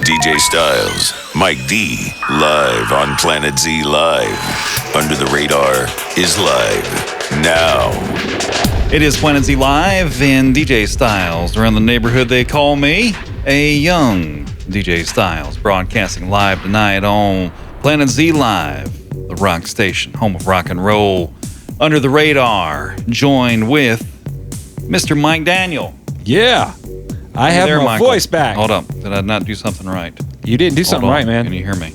DJ Styles, Mike D, live on Planet Z Live. Under the Radar is live now. It is Planet Z Live and DJ Styles. Around the neighborhood, they call me a young DJ Styles, broadcasting live tonight on Planet Z Live, the rock station, home of rock and roll. Under the Radar, joined with Mr. Mike Daniel. Yeah, I have my Michael. voice back. Hold up. Did I not do something right? You didn't do something right, man. Can you hear me?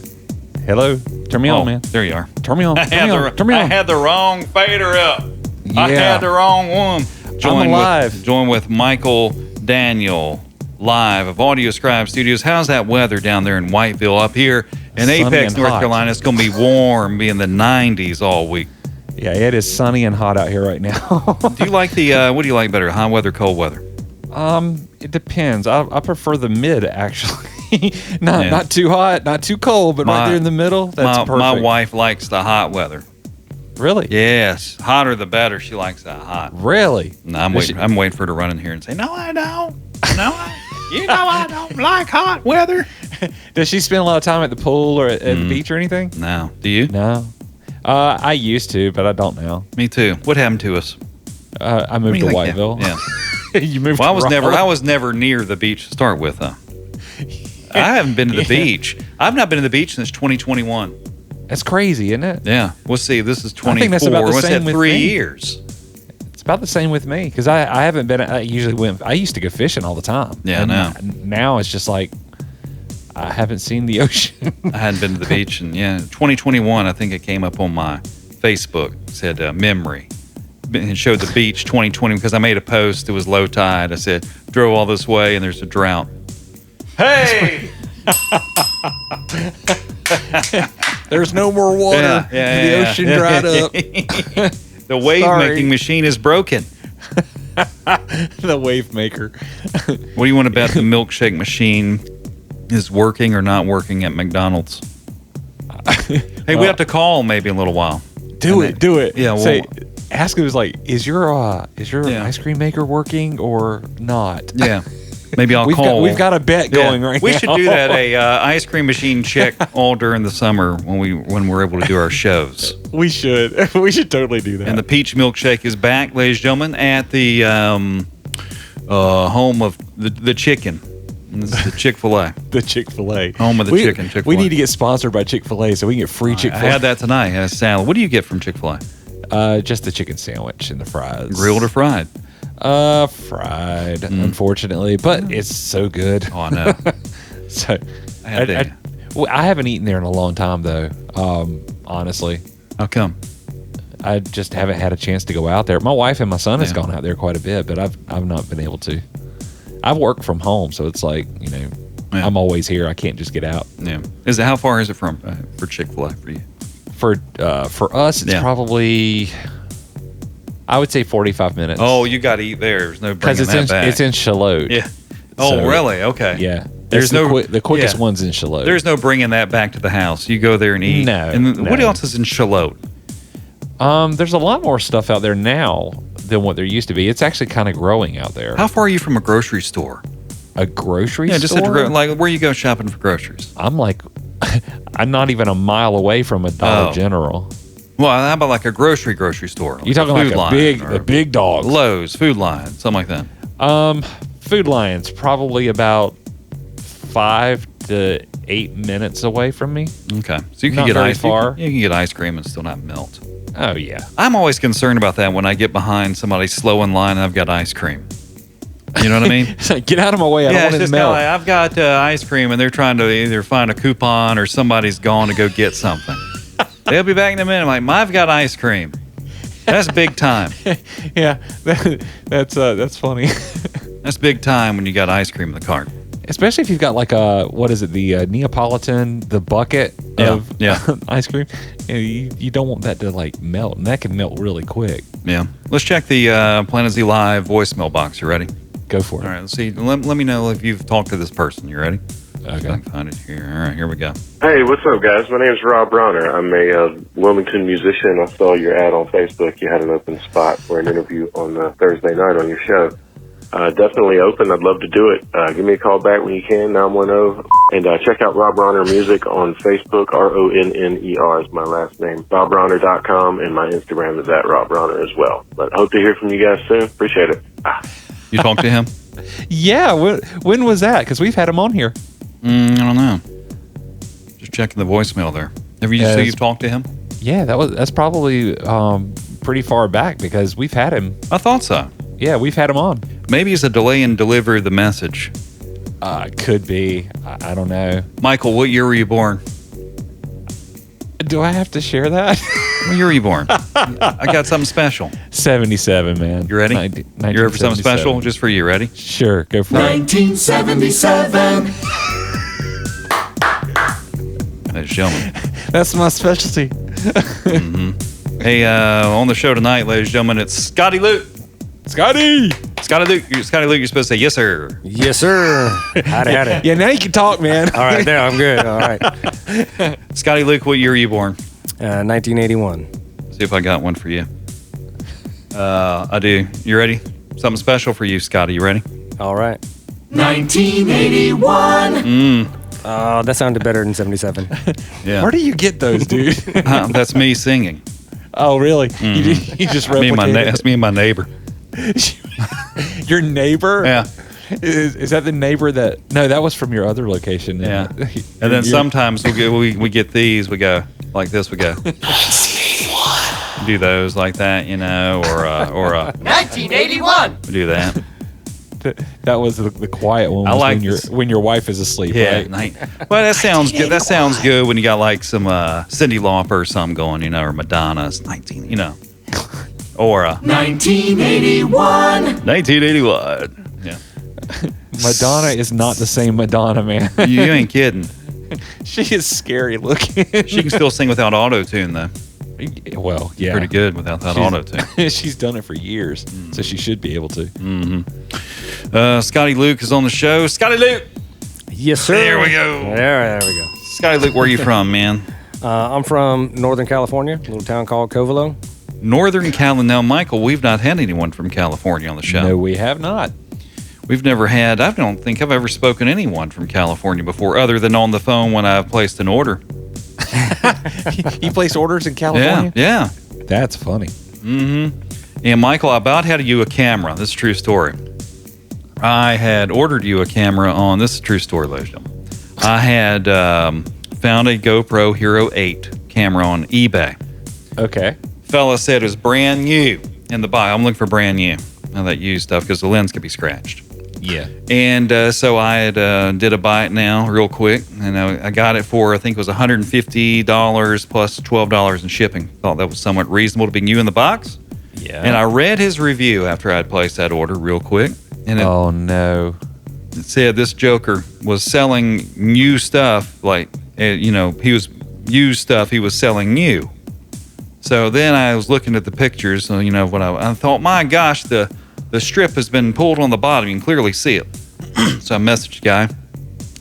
Hello? Turn me on, man. There you are. Turn me on. I had the wrong fader up. Yeah. I had the wrong one. I'm alive. Join with Michael Daniel, live of Audio Scribe Studios. How's that weather down there in Whiteville? Up here in Sunny Apex, and North hot. Carolina, it's going to be warm, be in the 90s all week. Yeah, it is sunny and hot out here right now. Do you like what do you like better, hot weather, cold weather? It depends. I prefer the mid, actually. Not too hot, not too cold, but right there in the middle. That's perfect. My wife likes the hot weather. Really? Yes, hotter the better. She likes that hot. Really? No, I'm waiting for her to run in here and say, "No, I don't. You know I don't like hot weather." Does she spend a lot of time at the pool or at the beach or anything? No. Do you? No. I used to, but I don't now. Me too. What happened to us? I moved to Whiteville. Yeah. You moved. Well, to I was never near the beach to start with, though. I haven't been to the beach. I've not been to the beach since 2021. That's crazy, isn't it? Yeah. We'll see. This is 24. I think that's about the What's same that? with 3 me. years. It's about the same with me because I haven't been. I usually went. I used to go fishing all the time. Yeah, and now it's just like I haven't seen the ocean. I hadn't been to the beach, and 2021. I think it came up on my Facebook. It said memory. And showed the beach 2020 because I made a post. It was low tide. I said, drove all this way and there's a drought. Hey! There's no more water. The ocean dried up. The wave-making machine is broken. The wave maker. What do you want to bet the milkshake machine is working or not working at McDonald's? Hey, we have to call maybe in a little while. Do it. Yeah, well, ask him, is your ice cream maker working or not? Yeah. Maybe I'll call. We've got a bet going right now. We should do that, ice cream machine check all during the summer when we're able to do our shows. We should. We should totally do that. And the peach milkshake is back, ladies and gentlemen, at the home of the chicken. And this is the Chick-fil-A. The Chick-fil-A. Home of the chicken, Chick-fil-A. We need to get sponsored by Chick-fil-A so we can get free Chick-fil-A. I had that tonight. I had a salad. What do you get from Chick-fil-A? Just the chicken sandwich and the fries. Grilled or fried? Fried, unfortunately, but it's so good. Oh, I know. So I haven't eaten there in a long time, though. Honestly, how come? I just haven't had a chance to go out there. My wife and my son has gone out there quite a bit, but I've not been able to. I work from home, so it's like I'm always here. I can't just get out. Yeah. How far is it from for Chick-fil-A for you? For us, it's probably, I would say 45 minutes. Oh, you got to eat there. There's no bringing that back. It's in Charlotte. Yeah. Oh, really? Okay. Yeah. There's the quickest one's in Charlotte. There's no bringing that back to the house. You go there and eat. No. And what else is in Charlotte? There's a lot more stuff out there now than what there used to be. It's actually kind of growing out there. How far are you from a grocery store? A grocery store? Yeah, just like where you go shopping for groceries. I'm not even a mile away from a Dollar General. Well, how about like a grocery store? Like you talking like a big dog? Lowe's, Food Lion, something like that. Food Lion's probably about 5 to 8 minutes away from me. Okay, so you can get You can get ice cream and still not melt. Oh yeah. I'm always concerned about that when I get behind somebody slow in line and I've got ice cream. You know what I mean? It's like, get out of my way. I don't want it to melt. Like, I've got ice cream and they're trying to either find a coupon or somebody's gone to go get something. They'll be back in a minute. I'm like, I've got ice cream. That's big time. Yeah, that's funny. That's big time when you got ice cream in the cart. Especially if you've got like the Neapolitan, the bucket of ice cream. You don't want that to like melt, and that can melt really quick. Yeah. Let's check the Planet Z Live voicemail box. You ready? Go for it. All right, let's see. Let me know if you've talked to this person. You ready? Okay. I can find it here. All right, here we go. Hey, what's up, guys? My name's Rob Bronner. I'm a Wilmington musician. I saw your ad on Facebook. You had an open spot for an interview on Thursday night on your show. definitely open. I'd love to do it. Give me a call back when you can, 910. And check out Rob Bronner Music on Facebook. RONNER is my last name. RobBronner.com, and my Instagram is at Rob Bronner as well. But hope to hear from you guys soon. Appreciate it. You talked to him? Yeah. When was that? Because we've had him on here. I don't know. Just checking the voicemail there. Have you say you've talked to him? Yeah, that's probably pretty far back because we've had him. I thought so. Yeah, we've had him on. Maybe it's a delay in delivery of the message. Could be. I don't know. Michael, what year were you born? Do I have to share that? What year were you born? I got something special. 77, man. You ready? You ready for something special? Just for you. Ready? Sure, go for 1977. it. 1977. Ladies and gentlemen. That's my specialty. Hey, on the show tonight, ladies and gentlemen, it's Scotty Luke. Scotty! Scotty Luke, you're supposed to say yes, sir. Yes, sir. Howdy. Yeah, now you can talk, man. All right, now I'm good. All right. Scotty Luke, what year were you born? 1981. See if I got one for you. I do. You ready? Something special for you, Scotty. You ready? All right. 1981. That sounded better than 77. Yeah. Where do you get those, dude? That's me singing. Oh, really? You just replicated That's me and my neighbor. Your neighbor? Yeah. Is that the neighbor that? No, that was from your other location. Yeah. And then sometimes we get these. We go like this. We go. Do those like that, or 1981. we do that. That was the quiet one. I like when your wife is asleep. Yeah. Right? Well, that sounds good. That sounds good when you got like some Cyndi Lauper or something going, or Madonna's 19, or 1981. 1981. Yeah. Madonna is not the same Madonna, man. You ain't kidding. She is scary looking. She can still sing without auto-tune, though. Well, yeah. Pretty good without that auto-tune. She's done it for years, so she should be able to. Scotty Luke is on the show. Scotty Luke! Yes, sir. There we go. There we go. Scotty Luke, where are you from, man? I'm from Northern California, a little town called Covelo. Northern California. Now, Michael, we've not had anyone from California on the show. No, we have not. We've never had, I don't think I've ever spoken to anyone from California before, other than on the phone when I've placed an order. You place orders in California? Yeah. That's funny. And Michael, I about had you a camera. This is a true story. I had ordered you a camera on, this is a true story, ladies and gentlemen. I had found a GoPro Hero 8 camera on eBay. Okay. Fella said it was brand new in the box. I'm looking for brand new. Now that used stuff, because the lens could be scratched. Yeah. And so I had did a buy it now real quick, and I got it for, I think it was $150 plus $12 in shipping. Thought that was somewhat reasonable to be new in the box. Yeah. And I read his review after I'd placed that order real quick, and Oh, no. it said this joker was selling new stuff, like, he was used stuff he was selling new. So then I was looking at the pictures, what I thought, my gosh, the strip has been pulled on the bottom. You can clearly see it. So I messaged the guy.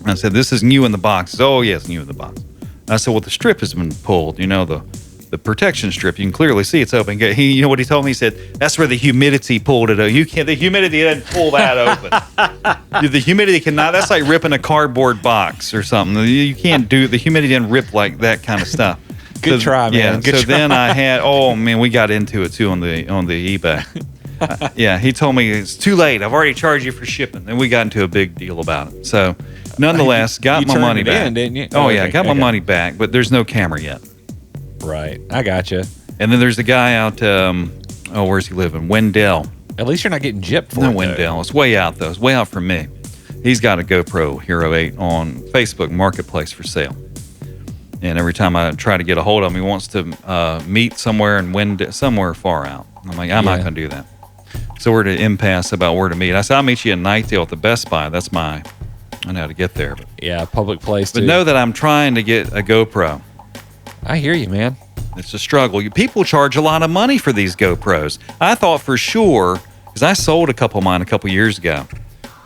I said, this is new in the box. He said, oh, yes, new in the box. I said, well, the strip has been pulled. The protection strip. You can clearly see it's open. You know what he told me? He said, that's where the humidity pulled it. The humidity didn't pull that open. The humidity cannot. That's like ripping a cardboard box or something. You can't do, the humidity didn't rip like that kind of stuff. Good try, man. Yeah. Good so try. then I had, we got into it too on the eBay. He told me it's too late. I've already charged you for shipping. And we got into a big deal about it. So, nonetheless, got my money back. In, didn't you? Oh, yeah, got my money back, but there's no camera yet. Right. I gotcha. And then there's a guy out, where's he living? Wendell. At least you're not getting gypped for No, it. Wendell. It's way out, though. It's way out from me. He's got a GoPro Hero 8 on Facebook Marketplace for sale. And every time I try to get a hold of him, he wants to meet somewhere in somewhere far out. I'm like, I'm not going to do that. So we're at an impasse about where to meet. I said, I'll meet you in Nightdale at the Best Buy. I know how to get there. Yeah, public place, But too. know that I'm trying to get a GoPro. I hear you, man. It's a struggle. People charge a lot of money for these GoPros. I thought for sure, because I sold a couple of mine a couple years ago,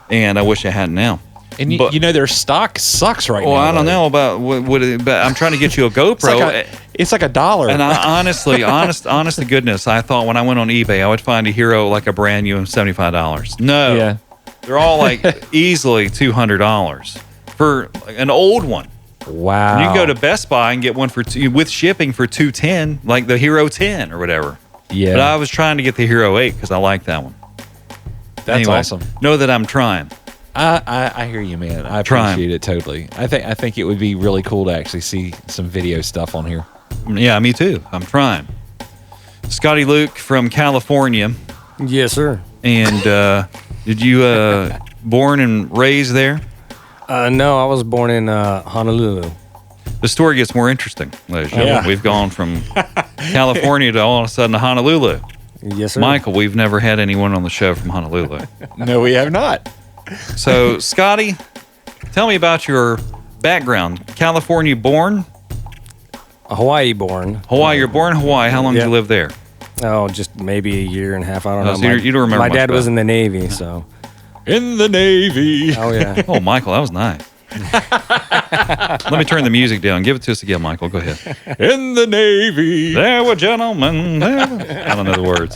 and I wish I hadn't now. And But- you know their stock sucks right now. Well, I don't though. know about but I'm trying to get you a GoPro. It's like $1. And I honestly, honest to goodness, I thought when I went on eBay, I would find a Hero like a brand new and $75. No, Yeah. they're all like easily $200 for an old one. Wow. You can go to Best Buy and get one with shipping for $210, like the Hero 10 or whatever. Yeah. But I was trying to get the Hero 8 because I like that one. That's Anyway, awesome. Know that I'm trying. I hear you, man. I Trying. appreciate it totally. I think it would be really cool to actually see some video stuff on here. Yeah, me too. I'm trying. Scotty Luke from California. Yes, sir. And did you born and raised there? No, I was born in Honolulu. The story gets more interesting, ladies and gentlemen. Yeah. We've gone from California to all of a sudden to Honolulu. Yes, sir. Michael, we've never had anyone on the show from Honolulu. No, we have not. So, Scotty, tell me about your background. California born? Hawaii born. Hawaii, you're born in Hawaii. How long did Yeah. you live there? Oh, just maybe a year and a half. I don't know. So you don't remember My much dad about was it. in the Navy, so. In the Navy. Oh, yeah. Oh, Michael, that was nice. Let me turn the music down. Give it to us again, Michael. Go ahead. In the Navy. There were gentlemen. I don't know the words.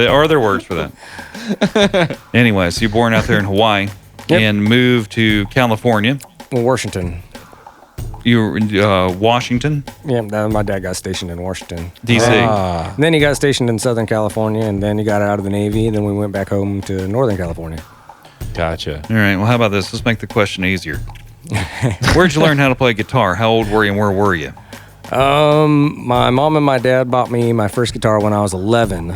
Are there words for that? Anyway, so you're born out there in Hawaii Yep. and moved to California. Washington. You were in Washington, Yeah, my dad got stationed in Washington. D.C. And then he got stationed in Southern California, and then he got out of the Navy, and then we went back home to Northern California. Gotcha. All right. Well, how about this? Let's make the question easier. Where'd you learn how to play guitar? How old were you and where were you? My mom and my dad bought me my first guitar when I was 11.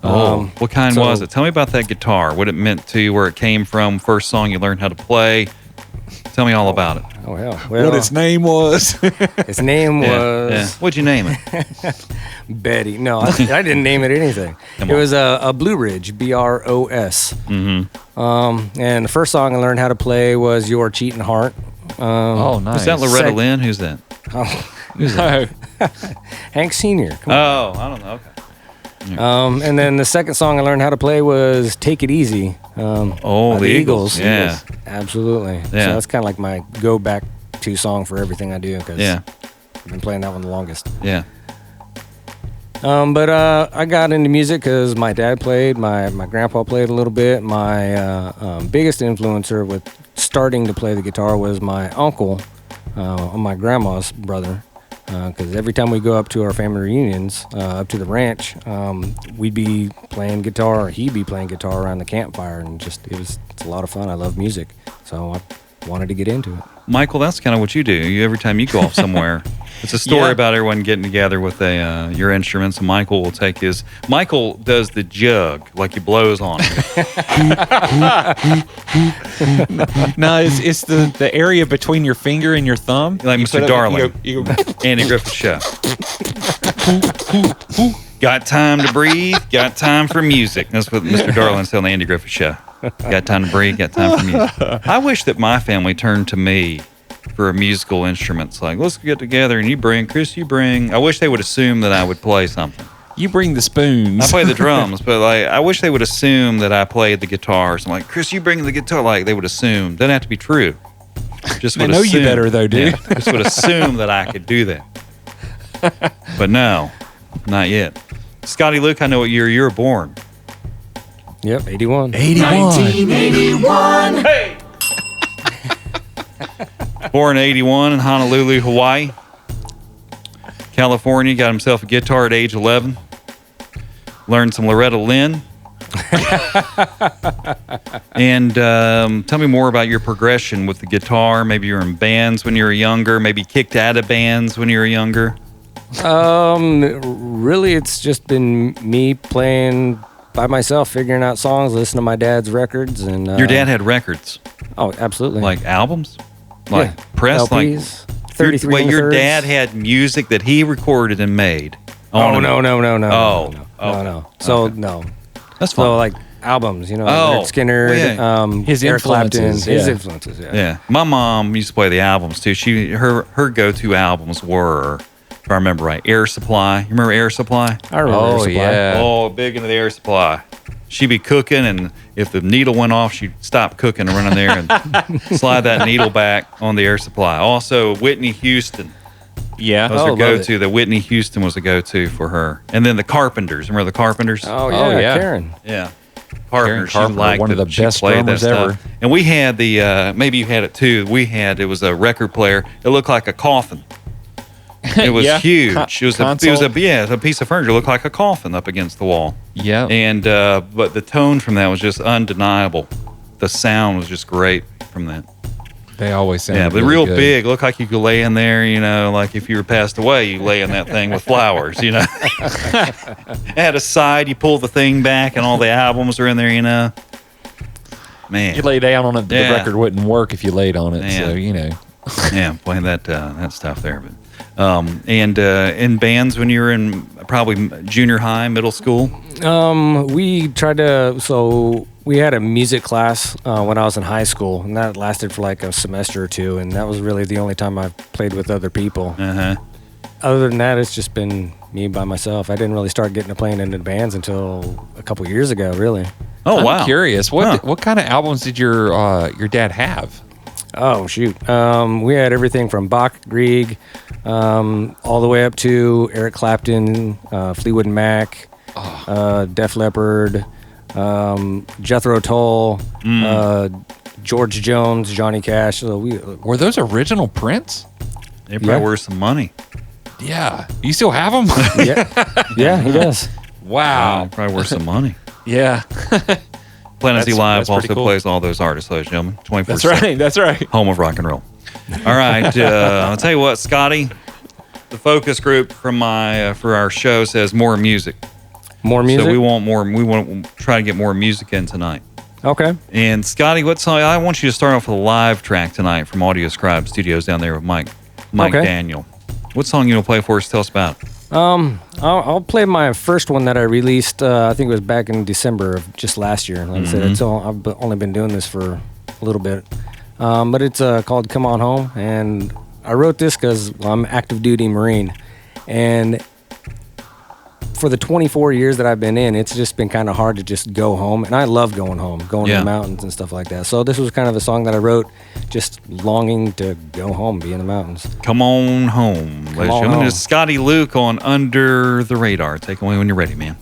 What kind so- was it? Tell me about that guitar. What it meant to you, where it came from, first song you learned how to play. Tell me all about it. Oh, hell. Well, What its name was? his name was Yeah. What'd you name it? Betty. No, I didn't name it anything. Come It on. was a Blue Ridge, BROS. Mm-hmm. And the first song I learned how to play was Your Cheating Heart. Oh, nice. Is that Loretta Sec- Lynn? Who's that? No. Hank Sr. Come on. Oh, I don't know. Okay. And then the second song I learned how to play was Take It Easy. By The Eagles. Yeah. Absolutely. Yeah. So that's kind of like my go back to song for everything I do because Yeah. I've been playing that one the longest. Yeah. But I got into music because my dad played, my grandpa played a little bit. My biggest influencer with starting to play the guitar was my uncle, my grandma's brother. Because every time we go up to our family reunions, up to the ranch, we'd be playing guitar, or he'd be playing guitar around the campfire, and it's a lot of fun. I love music, so I wanted to get into it. Michael, that's kind of what you do. Every time you go off somewhere, it's a story Yeah. about everyone getting together with your instruments. And Michael will take his. Michael does the jug, like he blows on it. No, it's the area between your finger and your thumb. Like You Mr. put up- Darling. you go- Andy Griffith Show. Got time to breathe, got time for music. That's what Mr. Darling said on the Andy Griffith Show. Got time to breathe, got time for music. I wish that my family turned to me for musical instruments. Like, let's get together and Chris, you bring. I wish they would assume that I would play something. You bring the spoons. I play the drums, but like, I wish they would assume that I played the guitar. So I'm like, Chris, you bring the guitar. Like, they would assume. Doesn't have to be true. Just They would know you assume. better, though, dude. Yeah, just would assume that I could do that. But no, not yet. Scotty Luke, I know what year you were born. Yep, 81. 81. Born in 81 in Honolulu, Hawaii. California, got himself a guitar at age 11. Learned some Loretta Lynn. And tell me more about your progression with the guitar. Maybe you were in bands when you were younger. Maybe kicked out of bands when you were younger. Really, it's just been me playing by myself, figuring out songs, listening to my dad's records, and Your dad had records, Oh, absolutely. like albums, like Yeah. press, like LPs, 33 Wait, and a your thirds. dad had music that he recorded and made. Oh, on no. Oh, No. okay. So Okay. no. That's fine. So like albums, Oh, Leonard Skinner, well, yeah. His Eric Clapton, influences, his yeah. influences. Yeah. Yeah, my mom used to play the albums too. Her go-to albums were if I remember right. Air Supply. You remember Air Supply? I remember Air Supply. Yeah. Oh, big into the Air Supply. She'd be cooking, and if the needle went off, she'd stop cooking and run in there and slide that needle back on the Air Supply. Also, Whitney Houston Yeah. was her love go-to. The Whitney Houston was a go-to for her. And then the Carpenters. Remember the Carpenters? Oh, Oh, yeah, yeah. Karen. Yeah. Carpenter, she Carpenter, liked one of it. the She best played that drummers stuff. ever. And we had the, maybe you had it too. It was a record player. It looked like a coffin. It was Yeah. huge. It was Console. a piece of furniture. It looked like a coffin up against the wall. Yeah. And but the tone from that was just undeniable. The sound was just great from that. They always sound Yeah, but really real good. big. Looked like you could lay in there, like if you were passed away, you lay in that thing with flowers, It had a side, you pull the thing back and all the albums are in there, Man. You lay down on it, Yeah. the record wouldn't work if you laid on it. Yeah. So, Yeah, playing that stuff there. But and in bands when you were in probably junior high, middle school. We had a music class when I was in high school, and that lasted for like a semester or two, and that was really the only time I played with other people. Uh-huh. Other than that, it's just been me by myself. I didn't really start getting to playing into bands until a couple years ago, really. Oh, I'm wow. curious. What Huh. what kind of albums did your dad have? Oh, shoot. We had everything from Bach, Grieg, all the way up to Eric Clapton, Fleetwood Mac, Def Leppard, Jethro Tull, George Jones, Johnny Cash. So Were those original prints? They probably Yeah. worth some money. Yeah. You still have them? yeah, he does. Wow. Probably worth some money. Yeah. Planet Z That's- Live that's pretty also cool. plays all those artists, ladies and gentlemen. 24/7. That's right. That's right. Home of rock and roll. All right. I'll tell you what, Scotty, the focus group from for our show says more music. More music? So we want more. We want to try to get more music in tonight. Okay. And Scotty, what song? I want you to start off with a live track tonight from Audio Scribe Studios down there with Mike Okay. Daniel. What song you gonna play for us? Tell us about it. I'll play my first one that I released. I think it was back in December of just last year. Like I said, I've only been doing this for a little bit, but it's called "Come On Home," and I wrote this because I'm active duty Marine, and for the 24 years that I've been in, it's just been kind of hard to just go home, and I love going home, going to Yeah. the mountains and stuff like that. So this was kind of a song that I wrote, just longing to go home, be in the mountains. Come on home, ladies and on gentlemen. home. It's Scotty Luke on Under the Radar. Take away when you're ready, man.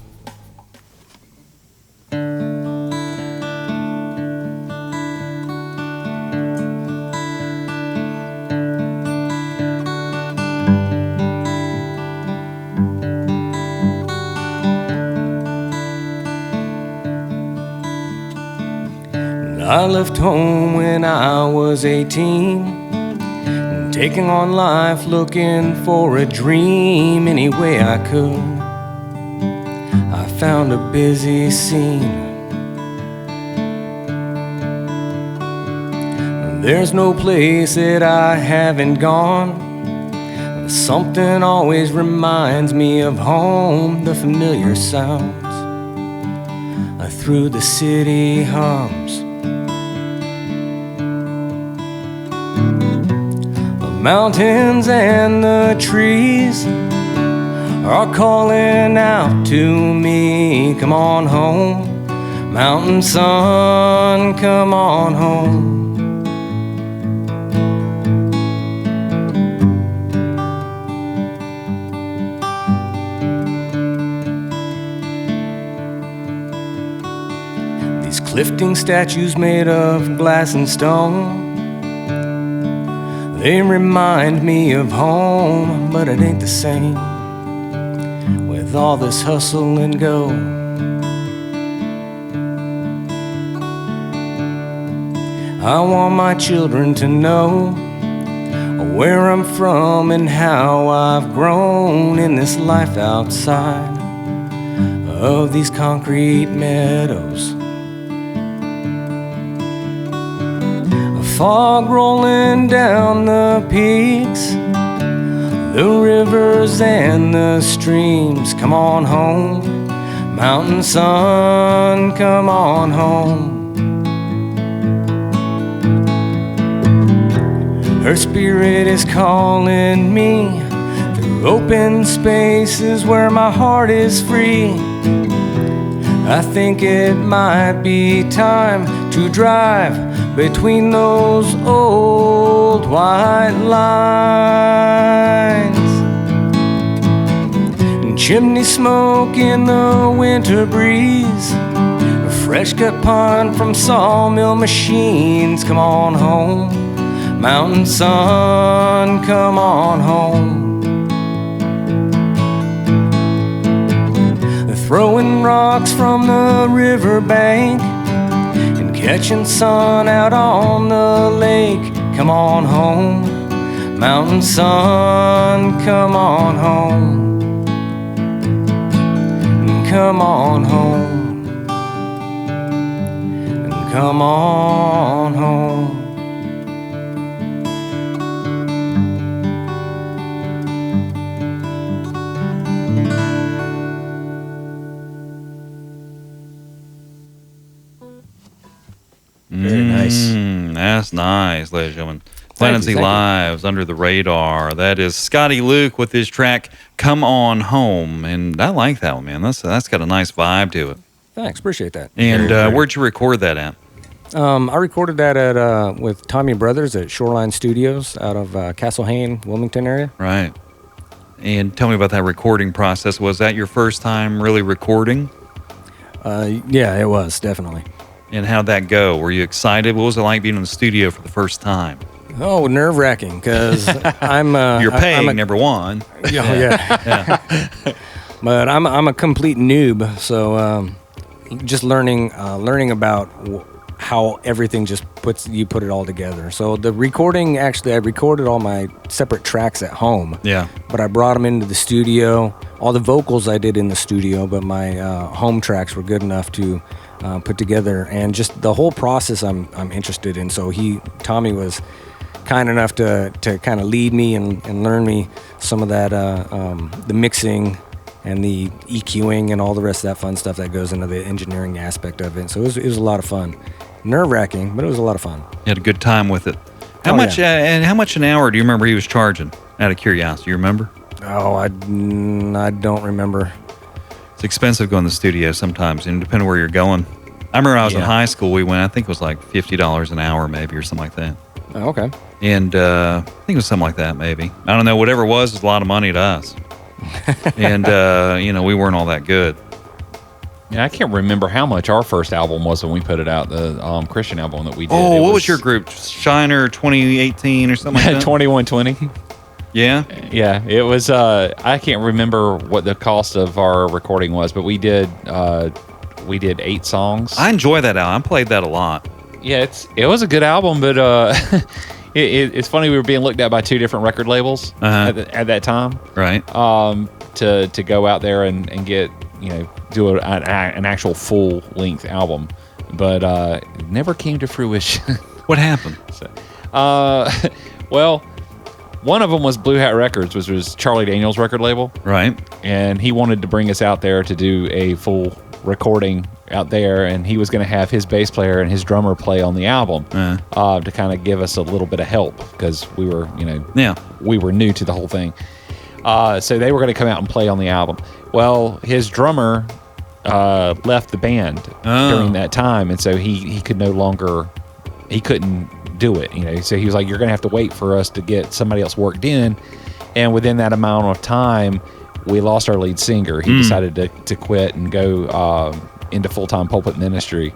I left home when I was 18, taking on life, looking for a dream any way I could. I found a busy scene. There's no place that I haven't gone. Something always reminds me of home, the familiar sounds through the city hums. The mountains and the trees are calling out to me. Come on home, mountain sun, come on home. These clifting statues made of glass and stone, they remind me of home, but it ain't the same with all this hustle and go. I want my children to know where I'm from and how I've grown in this life outside of these concrete meadows. A fog rolling down the peaks, the rivers and the streams. Come on home, mountain sun, come on home. Her spirit is calling me through Open spaces where my heart is free. I think it might be time to drive between those old white lines. And chimney smoke in the winter breeze, a fresh cut pine from sawmill machines. Come on home, mountain sun, come on home. Throwing rocks from the riverbank and catching sun out on the lake. Come on home, mountain sun, come on home. Come on home, and come on home. Very nice. That's nice, ladies and gentlemen. Planet Z Live's Under the Radar. That is Scotty Luke with his track "Come On Home," and I like that one, man. That's got a nice vibe to it. Thanks, appreciate that. And where'd you record that at? I recorded that at with Tommy Brothers at Shoreline Studios out of Castle Hayne, Wilmington area. Right. And tell me about that recording process. Was that your first time really recording? Yeah, it was, definitely. And how'd that go? Were you excited? What was it like being in the studio for the first time? Oh, nerve-wracking, because I'm... You're paying, number one. Yeah. But I'm a complete noob, so just learning about how everything just you put it all together. So the recording, actually, I recorded all my separate tracks at home. Yeah. But I brought them into the studio. All the vocals I did in the studio, but my home tracks were good enough to put together. And just the whole process I'm interested in. So Tommy was kind enough to kind of lead me and learn me some of that, the mixing and the EQing and all the rest of that fun stuff that goes into the engineering aspect of it. So it was a lot of fun. Nerve-wracking, but it was a lot of fun. You had a good time with it. How much an hour do you remember he was charging, out of curiosity? You remember? Oh, I don't remember. It's expensive going to the studio sometimes, and depending where you're going. I remember I was in high school, we went, I think it was like $50 an hour maybe or something like that. Oh, okay. And I think it was something like that maybe. I don't know, whatever it was a lot of money to us. And, we weren't all that good. Yeah, I can't remember how much our first album was when we put it out, the Christian album that we did. Oh, what was your group? Shiner 2018 or something like that? 2120. Yeah? Yeah, it was, I can't remember what the cost of our recording was, but we did 8 songs. I enjoy that album. I played that a lot. Yeah, it was a good album, but it's funny, we were being looked at by 2 different record labels at that time. Right. To go out there and get, do an actual full-length album, but it never came to fruition. What happened? Well, one of them was Blue Hat Records, which was Charlie Daniels' record label. Right. And he wanted to bring us out there to do a full recording out there, and he was going to have his bass player and his drummer play on the album to kind of give us a little bit of help, because we were, we were new to the whole thing. So they were going to come out and play on the album. Well, his drummer left the band during that time, and so he could no longer, he couldn't do it, So he was like, you're going to have to wait for us to get somebody else worked in. And within that amount of time, we lost our lead singer. He decided to quit and go into full-time pulpit ministry.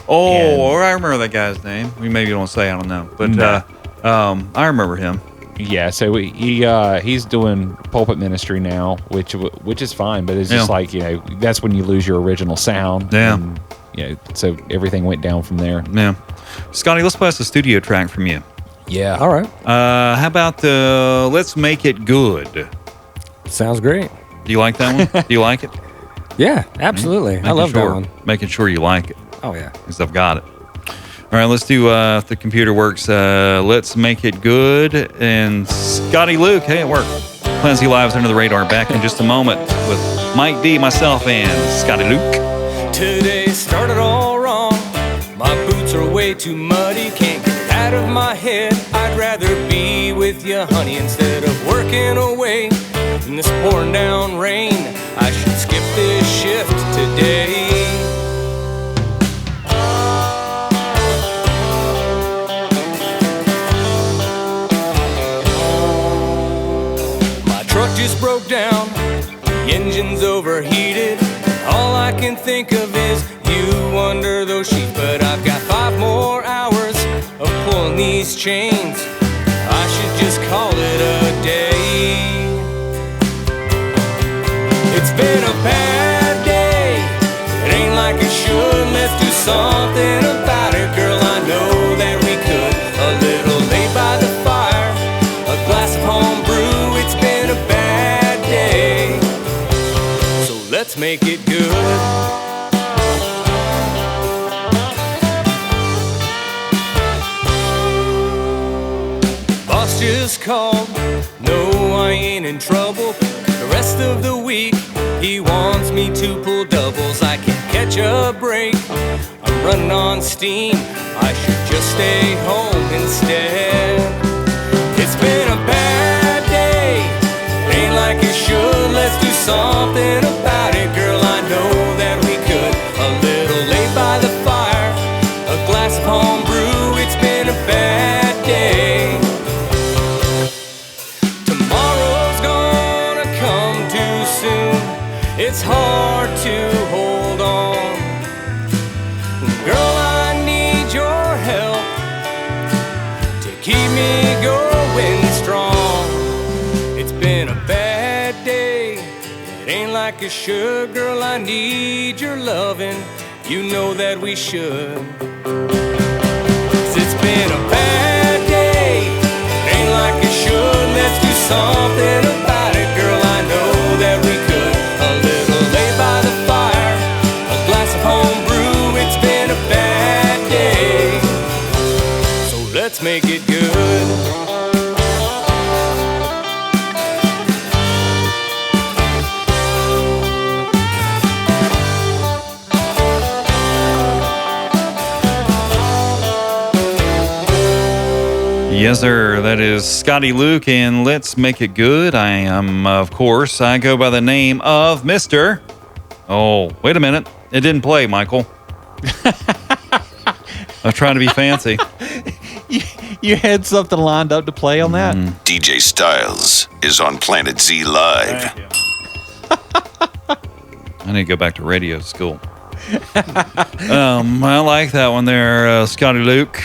Oh, I remember that guy's name. We maybe don't say, I don't know. But I remember him. Yeah, so he's doing pulpit ministry now, which is fine, but it's just like, that's when you lose your original sound. Yeah. And, so everything went down from there. Yeah. Scotty, let's play us a studio track from you. Yeah. All right. How about the Let's Make It Good? Sounds great. Do you like that one? Do you like it? Yeah, absolutely. I love that one. Making sure you like it. Oh, yeah. Because I've got it. All right, let's do, if the computer works, Let's Make It Good. And Scotty Luke, hey, it worked. Planet Z Live's Under the Radar. Back in just a moment with Mike D, myself, and Scotty Luke. Today started all wrong. My boots are way too muddy. Can't get out of my head. I'd rather be with you, honey, instead of working away in this pouring down rain. I should skip this shift today. My truck just broke down, the engine's overheated. All I can think of is you under those sheets. But I've got 5 more hours of pulling these chains. I should just call it a day. It's been a bad day. It ain't like it should. Let's do something about it, girl. I know that we could. A little late by the fire, a glass of home brew. It's been a bad day, so let's make it good. Boss just called. No, I ain't in trouble. The rest of the week he wants me to pull doubles. I can't catch a break, I'm running on steam. I should just stay home instead. It's been a bad day, ain't like it should. Let's do something about it, girl. I know that we could. A little late by the fire, a glass of home brew. It's been a bad day. Tomorrow's gonna come too soon. It's hard to hold on. Girl, I need your help to keep me going strong. It's been a bad day, it ain't like it should. Girl, I need your loving, you know that we should. 'Cause it's been a bad day, it ain't like it should. Let's do something about it, girl. I know that we could. A little late by the fire, a glass of home brew. It's been a bad day, so let's make it good. Yes, sir. That is Scotty Luke, and let's make it good. I am, of course, I go by the name of Mr. Oh, wait a minute. It didn't play, Michael. I was trying to be fancy. You had something lined up to play on that? DJ Styles is on Planet Z Live. I need to go back to radio school. I like that one there, Scotty Luke.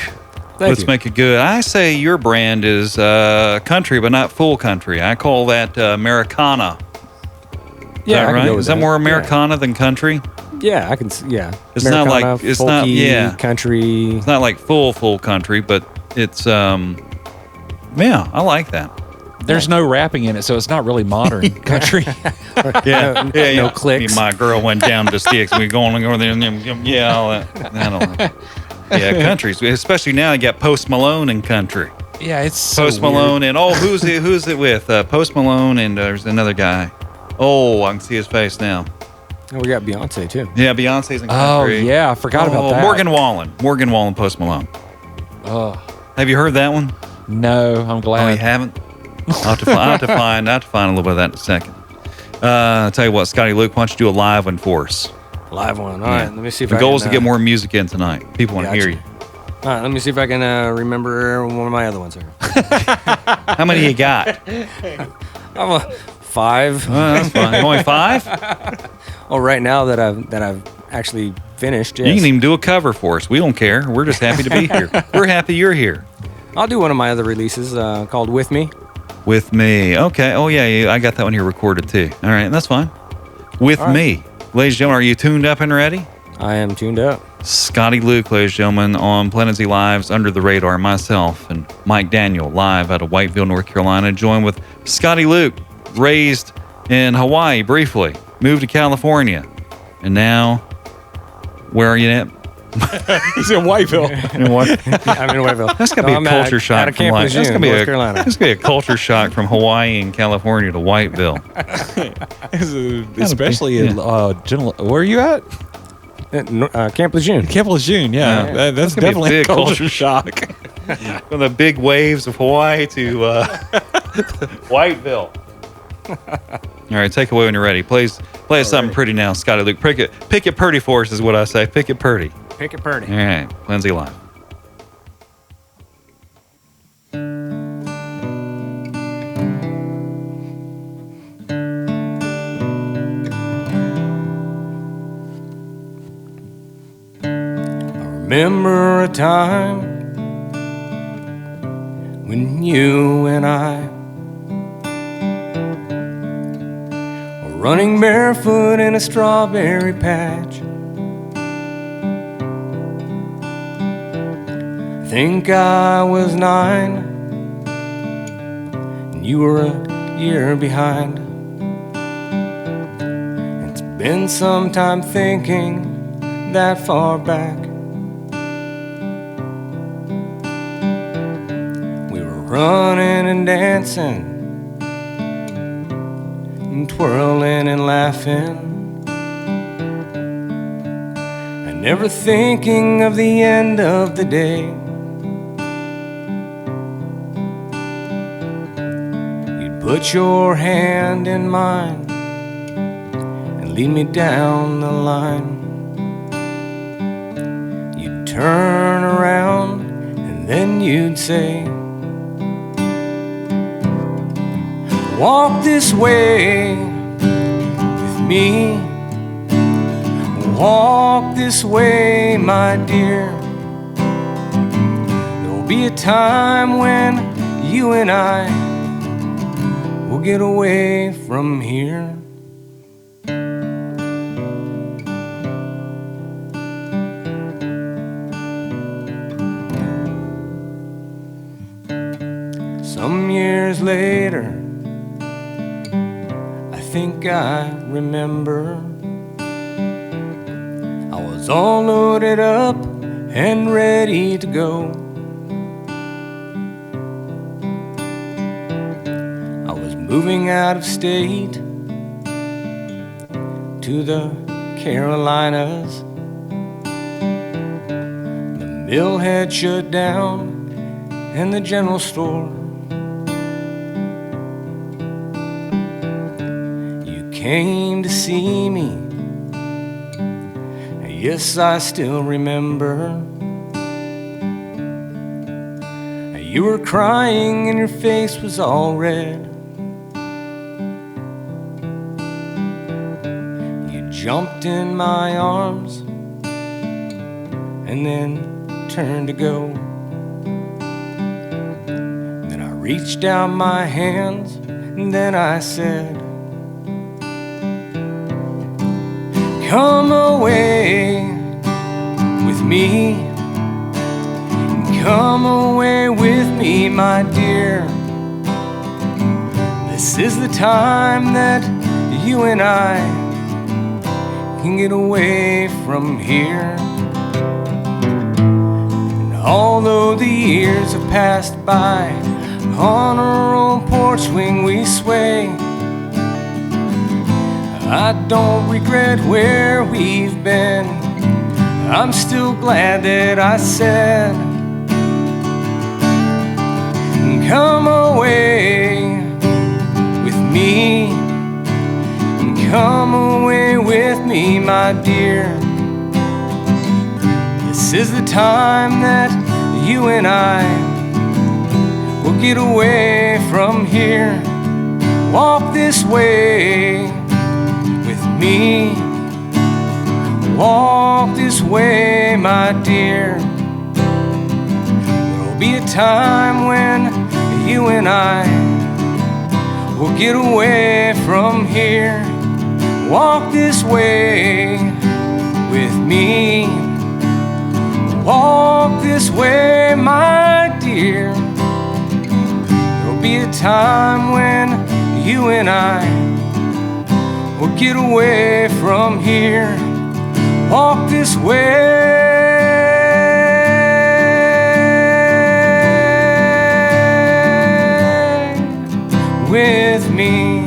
Let's make it good. I say your brand is country, but not full country. I call that Americana. Yeah, right? Is that more Americana than country? Yeah, I can. Yeah, It's Americana, not like it's folky, not. Yeah, country. it's not like full country, but it's yeah, I like that. There's no rapping in it, so it's not really modern country. Yeah, no clicks. My girl went down to sticks. We going over there, and yeah, all that. I don't know. Yeah, countries, especially now. You got Post Malone and country. Yeah, it's so Post Malone and who's it with? Post Malone and there's another guy. Oh, I can see his face now. Oh, we got Beyonce too. Yeah, Beyonce's in Oh, country. yeah, I forgot about that. Morgan Wallen, Post Malone. Oh, Have you heard that one? no, I'm Oh, you glad. haven't? I'll have to find a little bit of that in a second. I'll tell you what, Scotty Luke, why don't you do a live one for us? Live one. All right, let me see if The I goal can, is to get more music in tonight. People want to hear you. All right, let me see if I can remember one of my other ones here. How many you got? I'm a 5. That's fine. Only 5? Oh, right now that I've actually finished. Yes. You can even do a cover for us. We don't care. We're just happy to be here. We're happy you're here. I'll do one of my other releases called "With Me." With me. Okay. Oh, yeah. I got that one here recorded too. All right. That's fine. With me. Ladies and gentlemen, are you tuned up and ready? I am tuned up. Scotty Luke, ladies and gentlemen, on Planet Z Live's Under the Radar. Myself and Mike Daniel live out of Whiteville, North Carolina, joined with Scotty Luke, raised in Hawaii briefly, moved to California, and now, where are you at? He's in Whiteville. In what? I'm in Whiteville. That's gonna be a culture shock Out of from Camp Hawaii. That's Lejeune, gonna be North Carolina. That's gonna be a culture shock from Hawaii and California to Whiteville. Especially in where are you at? Camp Lejeune. Camp Lejeune, yeah. Yeah. That's That's gonna be a definitely a big culture shock. From the big waves of Hawaii to Whiteville. All right, take away when you're ready. Play us something pretty now, Scotty Luke. Pick it pretty for us is what I say. Pick it pretty. Pick it pretty. All right, Lindsay Live. Remember a time when you and I were running barefoot in a strawberry patch. I think I was 9 and you were a year behind. It's been some time thinking that far back. Running and dancing and twirling and laughing, and never thinking of the end of the day. You'd put your hand in mine and lead me down the line. You'd turn around and then you'd say, walk this way with me. Walk this way, my dear. There'll be a time when you and I will get away from here. Some years later, I think I remember, I was all loaded up and ready to go. I was moving out of state to the Carolinas. The mill had shut down and the general store. Came to see me. Yes, I still remember. You were crying and your face was all red. You jumped in my arms and then turned to go. Then I reached out my hands and then I said, come away with me. Come away with me, my dear. This is the time that you and I can get away from here. And although the years have passed by, on our own porch swing we sway. I don't regret where we've been. I'm still glad that I said, come away with me. Come away with me, my dear. This is the time that you and I will get away from here. Walk this way with me. Walk this way, my dear. There'll be a time when you and I will get away from here. Walk this way with me. Walk this way, my dear. There'll be a time when you and I will get away from here. Walk this way with me.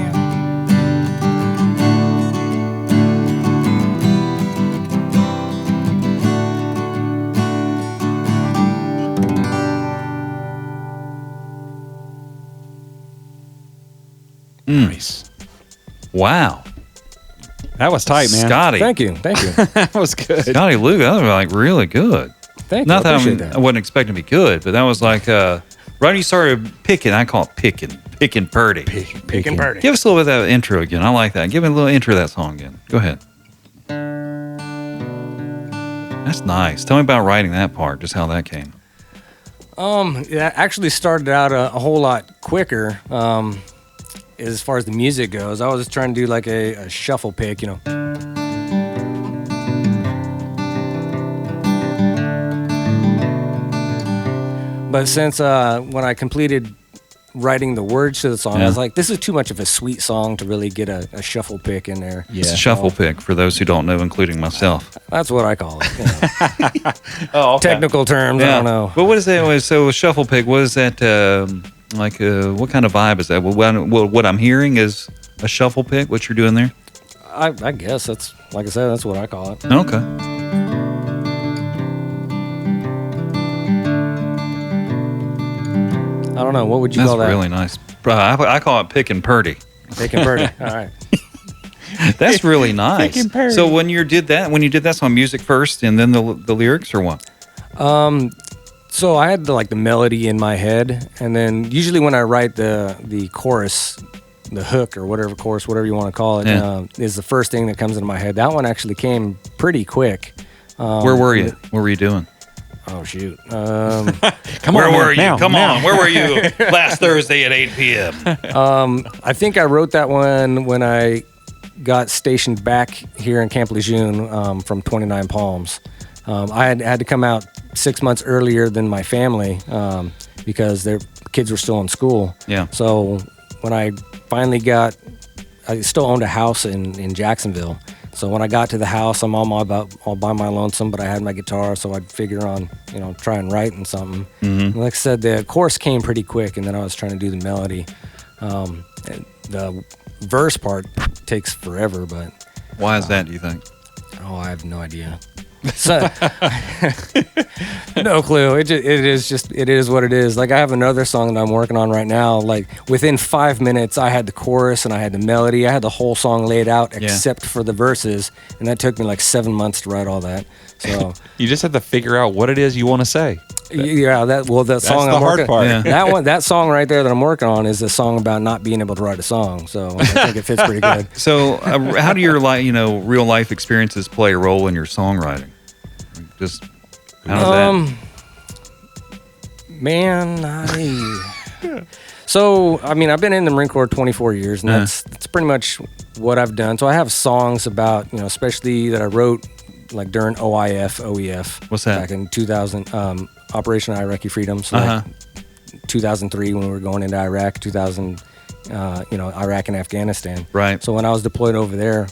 Nice. Wow. That was tight, man. Scotty. Thank you. That was good. Scotty Luke, that was like really good. Thank Not you. I that, appreciate that. I wasn't expecting to be good, but that was like, right when you started picking, I call it picking purdy. Picking birdie. Give us a little bit of that intro again. I like that. Give me a little intro of that song again. Go ahead. That's nice. Tell me about writing that part, just how that came. It actually started out a whole lot quicker. As far as the music goes, I was trying to do like a shuffle pick, you know. But since when I completed writing the words to the song, I was like, this is too much of a sweet song to really get a shuffle pick in there. It's a shuffle pick for those who don't know, including myself. That's what I call it. You know. Oh, okay. Technical terms, I don't know. But what is that? So a shuffle pick, what is that? What kind of vibe is that? What I'm hearing is a shuffle pick, what you're doing there? I guess that's, like I said, that's what I call it. Okay. I don't know. What would you That's call that? really nice. I call it picking purdy. Picking birdie. All right. That's really nice. Picking purdy. So when you did that song, music first and then the lyrics, or what? So I had the melody in my head, and then usually when I write the chorus, the hook or whatever you want to call it, is the first thing that comes into my head. That one actually came pretty quick. Where were you? What were you doing? Oh shoot! Come Where on, were man. you? Now, Come now. on. Where were you last Thursday at 8 p.m.? I think I wrote that one when I got stationed back here in Camp Lejeune from 29 Palms. I had to come out 6 months earlier than my family because their kids were still in school. Yeah. So when I finally I still owned a house in Jacksonville. So when I got to the house, I'm all by my lonesome, but I had my guitar, so I'd figure on, try and write and something. And like I said, the chorus came pretty quick, and then I was trying to do the melody. And the verse part takes forever, but Why is that, do you think? I have no idea. So, no clue. It is what it is. Like I have another song that I'm working on right now. Like within 5 minutes, I had the chorus and I had the melody. I had the whole song laid out except for the verses, and that took me like 7 months to write all that. So You just have to figure out what it is you want to say. yeah, that song That's the I'm hard working. part. Yeah. That song right there that I'm working on is a song about not being able to write a song. So I think it fits pretty good. So how do your real life experiences play a role in your songwriting? Just how does that? So, I've been in the Marine Corps 24 years, and that's pretty much what I've done. So I have songs about, especially that I wrote like during OEF. What's that? Back in 2000, Operation Iraqi Freedom. So like 2003 when we were going into Iraq, 2000, Iraq and Afghanistan. Right. So when I was deployed over there,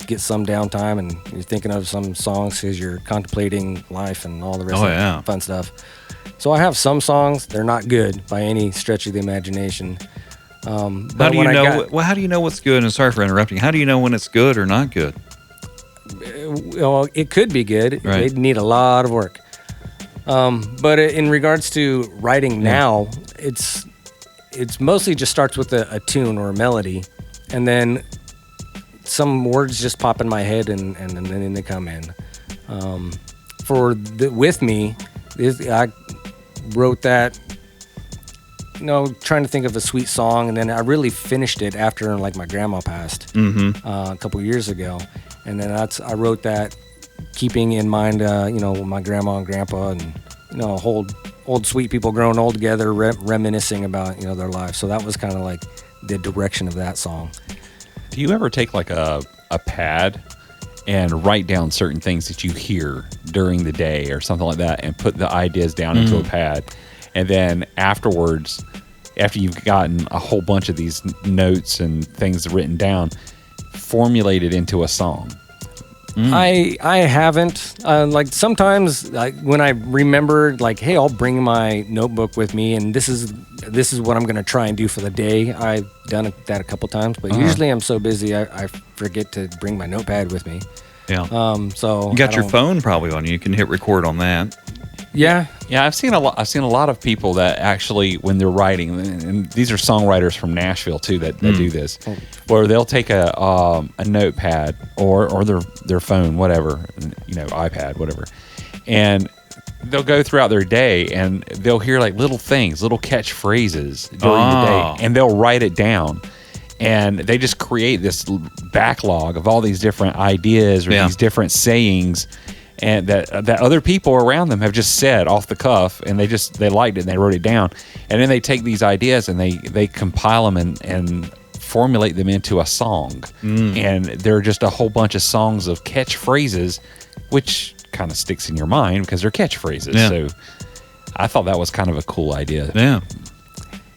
get some downtime and you're thinking of some songs because you're contemplating life and all the rest of the fun stuff. So I have some songs. They're not good by any stretch of the imagination. How do you know? How do you know what's good? And sorry for interrupting. How do you know when it's good or not good? Well, it could be good. Right. It'd need a lot of work. But in regards to writing now, it's mostly just starts with a tune or a melody, and then some words just pop in my head, and then they come in. With me, I wrote that, trying to think of a sweet song, and then I really finished it after like my grandma passed a couple years ago, and then I wrote that keeping in mind my grandma and grandpa and old sweet people growing old together, reminiscing about their lives. So that was kind of like the direction of that song. Do you ever take like a pad and write down certain things that you hear during the day or something like that and put the ideas down into a pad? And then afterwards, after you've gotten a whole bunch of these notes and things written down, formulate it into a song? I haven't. Like sometimes when I remember, like, hey, I'll bring my notebook with me, and this is what I'm going to try and do for the day. I've done that a couple times, but usually I'm so busy I forget to bring my notepad with me. Yeah. So you got your phone probably on you. You can hit record on that. Yeah. Yeah, I've seen a lot of people that actually, when they're writing, and these are songwriters from Nashville too that do this, where they'll take a notepad or their phone, whatever, iPad, whatever, and they'll go throughout their day and they'll hear like little things, little catchphrases during the day, and they'll write it down. And they just create this backlog of all these different ideas or these different sayings, and that other people around them have just said off the cuff, and they liked it and they wrote it down. And then they take these ideas and they compile them and formulate them into a song. And there are just a whole bunch of songs of catchphrases, which kind of sticks in your mind because they're catchphrases. Yeah. So I thought that was kind of a cool idea. Yeah.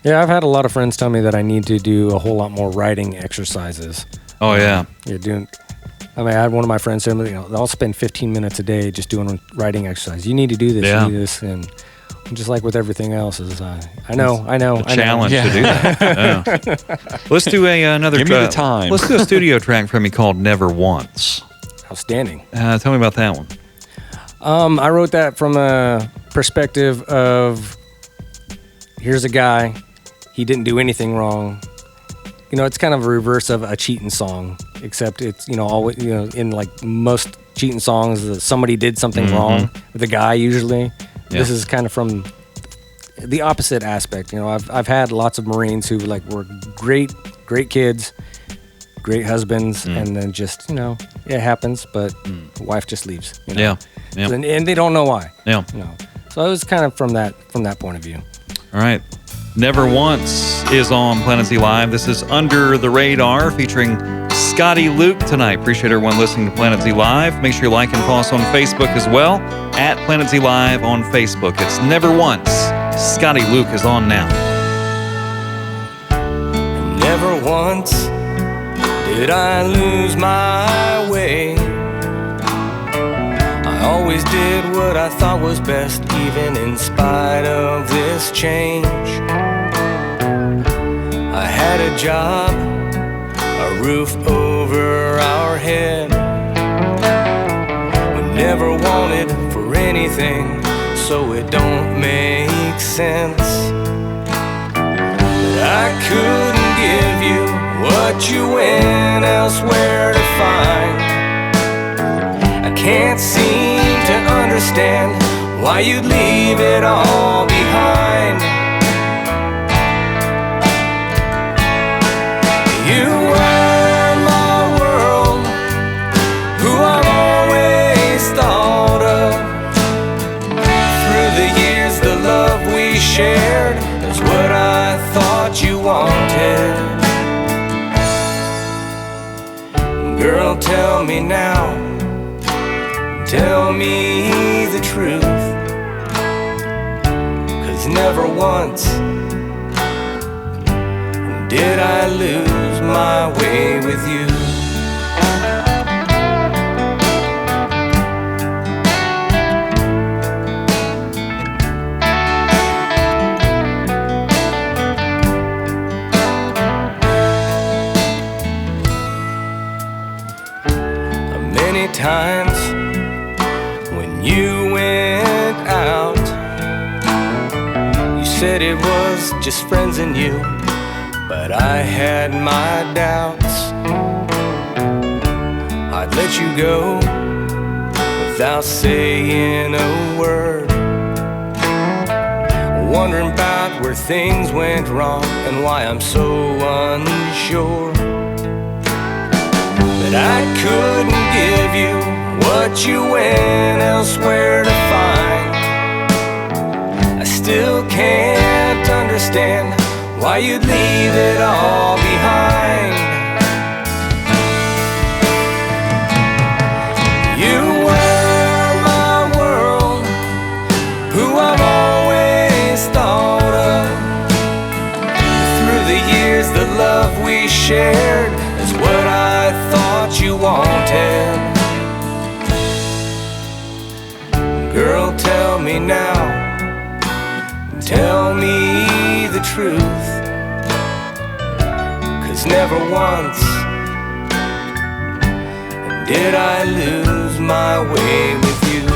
Yeah, I've had a lot of friends tell me that I need to do a whole lot more writing exercises. Oh, yeah. I had one of my friends tell me, I'll spend 15 minutes a day just doing writing exercise. You need to do this, you need this. And just like with everything else, I know. Challenge to do that. Yeah. Let's do another Give me the time. Let's do a studio track from me called Never Once. Outstanding. Tell me about that one. I wrote that from a perspective of, here's a guy, he didn't do anything wrong. It's kind of a reverse of a cheating song, except it's, always, in like most cheating songs, somebody did something wrong with the guy usually. Yeah. This is kind of from the opposite aspect. I've had lots of Marines who were great kids, great husbands, and then just, it happens, but the wife just leaves. Yeah. And they don't know why. Yeah. So it was kind of from that point of view. All right. Never Once is on Planet Z Live. This is Under the Radar featuring Scotty Luke tonight. Appreciate everyone listening to Planet Z Live. Make sure you like and follow us on Facebook as well, at Planet Z Live on Facebook. It's Never Once. Scotty Luke is on now. Never once did I lose my way. I always did what I thought was best, even in spite of this change. I had a job, a roof over our head. We never wanted for anything, so it don't make sense. But I couldn't give you what you went elsewhere to find. I can't seem to understand why you'd leave it all behind. You were my world, who I've always thought of. Through the years, the love we shared is what I thought you wanted. Girl, tell me now, tell me the truth, 'cause never once did I lose my way with you. Many times when you went out, you said it was just friends and you, but I had my doubts. I'd let you go without saying a word, wondering about where things went wrong and why I'm so unsure. But I couldn't give you what you went elsewhere to find. I still can't understand why you'd leave it all behind. You were my world, who I've always thought of. Through the years, the love we shared is what I thought you wanted. Girl, tell me now, tell me the truth, 'cause never once did I lose my way with you.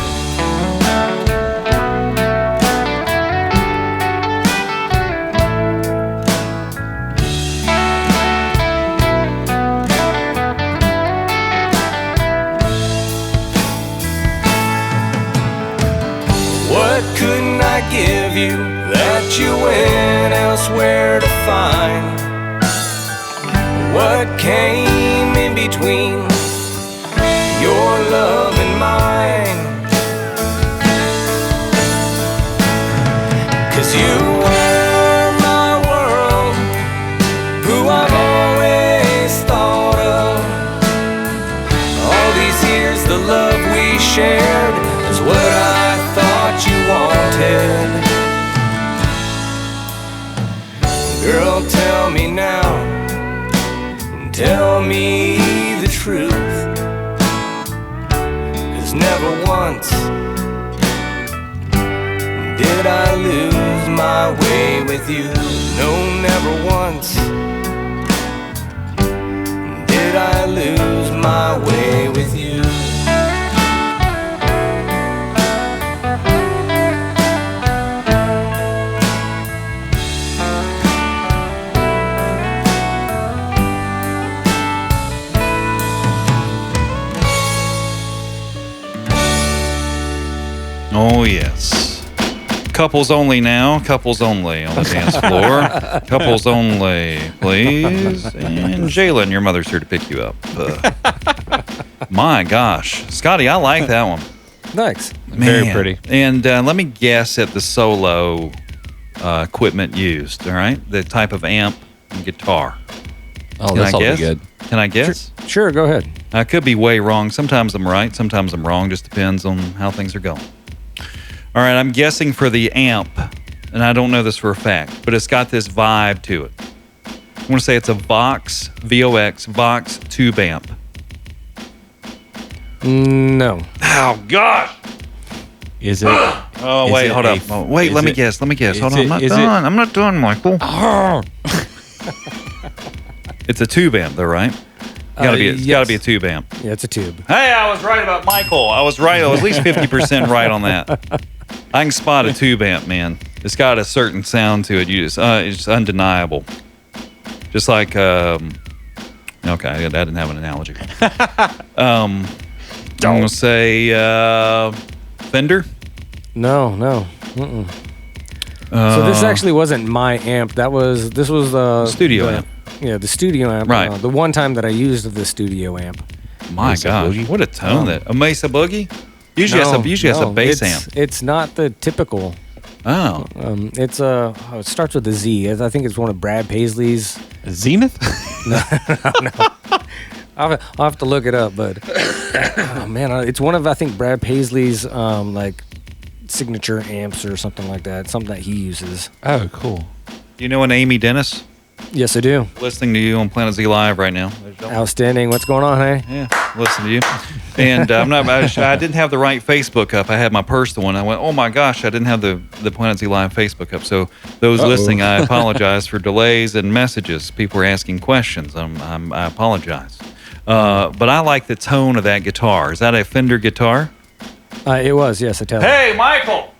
you went elsewhere to find what came in between your love and mine. 'Cause you were my world, who I've always thought of. All these years the love we shared is what I thought you wanted. Girl, tell me now, tell me the truth. 'Cause never once did I lose my way with you. No, never once did I lose my way with you. Oh, yes. Couples only now. Couples only on the dance floor. Couples only, please. And Jalen, your mother's here to pick you up. My gosh. Scotty, I like that one. Thanks. Very Man. pretty. And let me guess at the solo equipment used, all right? The type of amp and guitar. Oh, Can this I will be guess? good. Can I guess? Sure, go ahead. I could be way wrong. Sometimes I'm right. Sometimes I'm wrong. Just depends on how things are going. All right, I'm guessing for the amp, and I don't know this for a fact, but it's got this vibe to it. I want to say it's a Vox, V-O-X, Vox tube amp. No. Oh, gosh. Is it? Oh, is wait, it hold a- up. Oh, wait, is let me it- guess. Hold is on, it- I'm not is it- done. I'm not done, Michael. Oh. It's a tube amp, though, right? It's got to yes. be a tube amp. Yeah, it's a tube. Hey, I was right about Michael. I was right. I was at least 50% right on that. I can spot a tube amp, man. It's got a certain sound to it. It's undeniable. Just like, okay, I didn't have an analogy. I'm going to say Fender. No. So this actually wasn't my amp. This was the Studio amp. Yeah, the studio amp. Right. The one time that I used the studio amp. My Mesa gosh, Boogie? what a tone that. A Mesa Boogie? Usually has a bass amp. It's not the typical. Oh. It starts with a Z. I think it's one of Brad Paisley's. Zenith? I'll have to look it up, but oh man, it's one of I think Brad Paisley's like signature amps or something like that. Something that he uses. Oh, cool. Do you know an Amy Dennis? Yes, I do. Listening to you on Planet Z Live right now. Outstanding. What's going on, hey? Yeah, listen to you. And I didn't have the right Facebook up. I had my personal one. I went, oh my gosh, I didn't have the Planet Z Live Facebook up. So those listening, I apologize for delays and messages. People are asking questions. I apologize. But I like the tone of that guitar. Is that a Fender guitar? It was, yes, I tell you. Hey, Michael!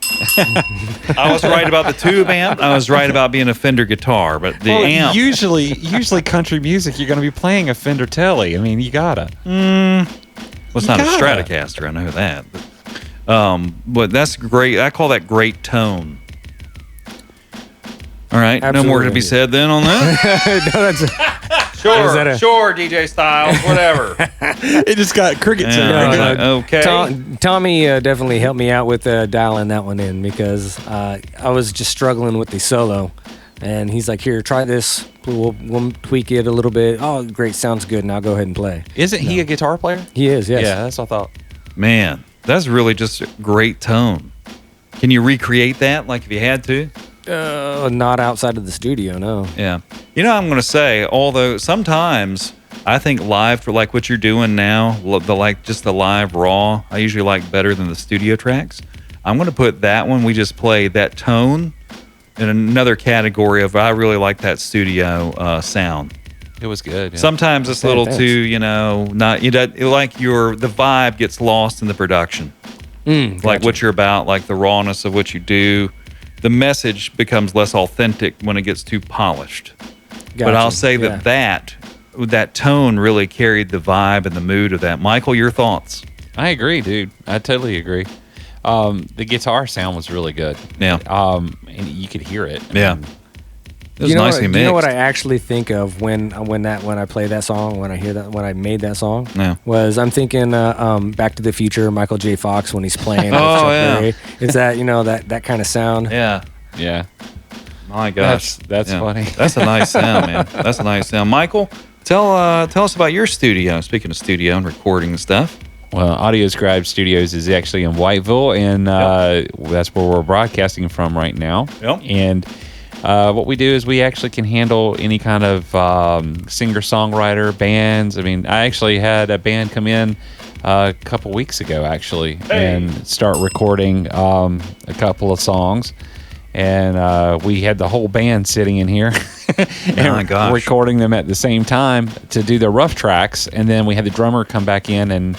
I was right about the tube amp. I was right about being a Fender guitar, but the amp. Usually country music, you're going to be playing a Fender Telly. I mean, you gotta. Well, it's not a gotta. Stratocaster. I know that. But that's great. I call that great tone. All right. No more to be Absolutely. said then on that. No, that's Sure, a- sure, DJ Styles, whatever. It just got cricket Yeah, sound. right. Okay. Tommy definitely helped me out with dialing that one in because I was just struggling with the solo. And he's like, here, try this. We'll tweak it a little bit. Oh, great. Sounds good. Now go ahead and play. Isn't he a guitar player? He is, yes. Yeah, that's what I thought. Man, that's really just a great tone. Can you recreate that like if you had to? Not outside of the studio, no. Yeah. You know, I'm going to say, although sometimes I think live for like what you're doing now, just the live raw, I usually like better than the studio tracks. I'm going to put that one we just played, that tone, in another category of I really like that studio sound. It was good. Yeah. Sometimes it's a Okay, little thanks. too, not like the vibe gets lost in the production. Like Gotcha. what you're about, like the rawness of what you do. The message becomes less authentic when it gets too polished. But I'll Gotcha. say Yeah. that tone really carried the vibe and the mood of that. Michael, your thoughts? I agree, dude. I totally agree. The guitar sound was really good. Yeah. and you could hear it. Yeah. And It was nicely mixed. You know what I actually think of when I play that song, when I hear that, when I made that song? Yeah. Was I'm thinking Back to the Future, Michael J. Fox when he's playing with Oh, Chuck yeah. Berry. Is that, that kind of sound? Yeah. yeah, My gosh. That's Yeah. funny. That's a nice sound, man. That's a nice sound. Michael, tell us about your studio. Speaking of studio and recording and stuff. Well, Audio Scribe Studios is actually in Whiteville, and that's where we're broadcasting from right now. Yep. And what we do is we actually can handle any kind of singer-songwriter bands. I mean, I actually had a band come in a couple weeks ago, actually, and start recording a couple of songs. And we had the whole band sitting in here and my gosh. recording them at the same time to do the rough tracks. And then we had the drummer come back in and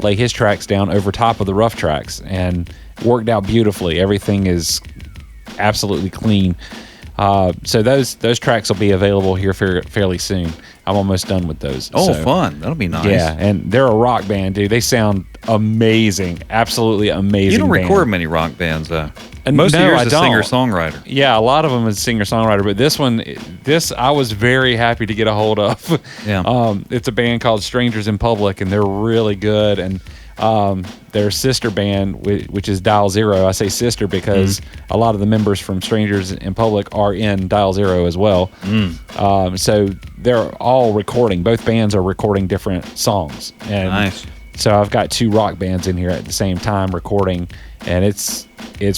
lay his tracks down over top of the rough tracks, and worked out beautifully. Everything is absolutely clean. So those tracks will be available here fairly soon. I'm almost done with those. Oh, So, fun. That'll be nice. yeah, and they're a rock band, dude. They sound amazing, absolutely amazing. You don't band. record many rock bands, though. And Most no, of yours I is don't. singer-songwriter. Yeah, a lot of them is singer-songwriter, but this I was very happy to get a hold of. Yeah. It's a band called Strangers in Public, and they're really good. And their sister band, which is Dial Zero. I say sister because a lot of the members from Strangers in Public are in Dial Zero as well. So they're all recording. Both bands are recording different songs. And Nice. so I've got two rock bands in here at the same time recording, and it's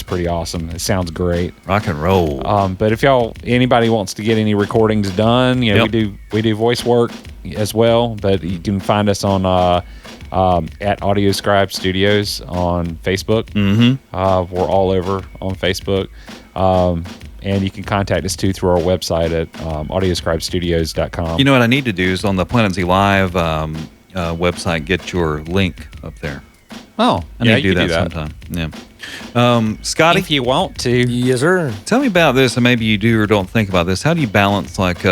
pretty awesome. It sounds great. Rock and roll. But if anybody wants to get any recordings done, you know, Yep. we do voice work as well. But you can find us on at Audio Scribe Studios on Facebook. Mm-hmm. We're all over on Facebook. And you can contact us too through our website at audioscribestudios.com. You know what I need to do is on the Planet Z Live website, get your link up there. oh, I need to do that sometime. Yeah. Scotty, if you want to. Yes, sir. tell me about this, and maybe you do or don't think about this. How do you balance like